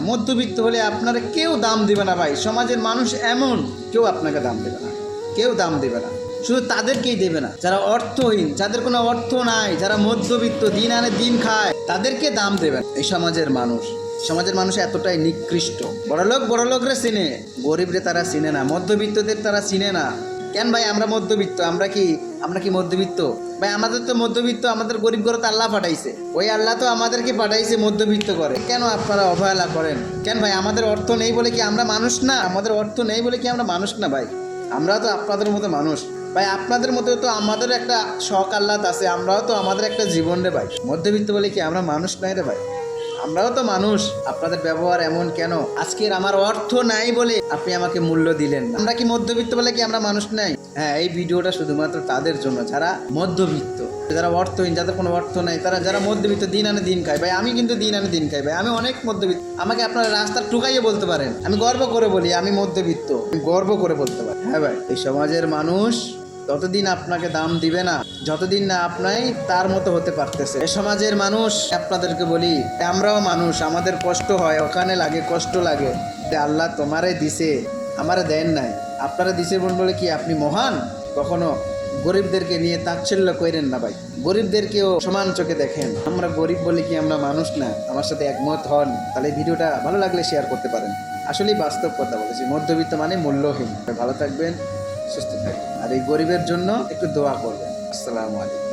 মধ্যবিত্ত হলে আপনারা কেউ দাম দেবে না ভাই। সমাজের মানুষ এমন, কেউ আপনাকে দাম দেবে না, কেউ দাম দেবে না। শুধু তাদেরকেই দেবে না যারা অর্থহীন, যাদের কোনো অর্থ নাই, যারা মধ্যবিত্ত, দিন আনে দিন খায়, তাদেরকে দাম দেবেন এই সমাজের মানুষ। সমাজের মানুষ এতটাই নিকৃষ্ট। বড়লোকরে চিনে, গরিবরে তারা চিনে না, মধ্যবিত্তদের তারা চিনে না। কেন ভাই? আমরা মধ্যবিত্ত, আমরা কি মধ্যবিত্ত ভাই? আমাদের তো মধ্যবিত্ত, আমাদের গরিব করে তো আল্লাহ পাঠাইছে। ওই আল্লাহ তো আমাদেরকে পাঠাইছে মধ্যবিত্ত করে। কেন আপনারা অবহেলা করেন? কেন ভাই? আমাদের অর্থ নেই বলে কি আমরা মানুষ না? আমাদের অর্থ নেই বলে কি আমরা মানুষ না ভাই? আমরা তো আপনাদের মতো মানুষ ভাই। আপনাদের মতো তো আমাদের একটা শখ আহ্লাদ আছে, আমরাও তো আমাদের একটা জীবন রে ভাই। মধ্যবিত্ত বলে কি আমরা মানুষ নাই রে ভাই? আমরাও তো মানুষ। আপনাদের ব্যবহার এমন কেন? আজকের আমার অর্থ নাই বলে আপনি আমাকে মূল্য দিলেন না। আমরা কি মধ্যবিত্ত বলে কি আমরা মানুষ নাই? হ্যাঁ, এই ভিডিওটা শুধুমাত্র তাদের জন্য যারা মধ্যবিত্ত, যারা অর্থহীন, যাদের কোনো অর্থ নাই, তারা যারা মধ্যবিত্ত, দিন আনে দিন খায় ভাই। আমি কিন্তু দিন আনে দিন খাই ভাই, আমি অনেক মধ্যবিত্ত। আমাকে আপনারা রাস্তার টুকাইয়ে বলতে পারেন, আমি গর্ব করে বলি আমি মধ্যবিত্ত, আমি গর্ব করে বলতে পারি। হ্যাঁ ভাই, এই সমাজের মানুষ ততদিন আপনাকে দাম দিবে না যতদিন না আপনি তার মতো হতে পারতেছে। এ সমাজের মানুষ আপনাদেরকে বলি, আমরাও মানুষ, আমাদের কষ্ট হয়, ওখানে লাগে, কষ্ট লাগে। আল্লাহ তোমারে দিছে, আমারে দেন নাই। আপনারা দিছে বলে কি আপনি মহান? কখনো গরিবদেরকে নিয়ে তাচ্ছিল্য করেন না ভাই। গরিবদেরকেও সমান চোখে দেখেন। আমরা গরিব বলে কি আমরা মানুষ না? আমার সাথে একমত হন, তাহলে ভিডিওটা ভালো লাগলে শেয়ার করতে পারেন। আসলেই বাস্তব কথা বলেছি, মধ্যবিত্ত মানে মূল্যহীন। ভালো থাকবেন, সুস্থ থাকবেন, আর এই গরিবের জন্য একটু দোয়া করবেন। আসসালামু আলাইকুম।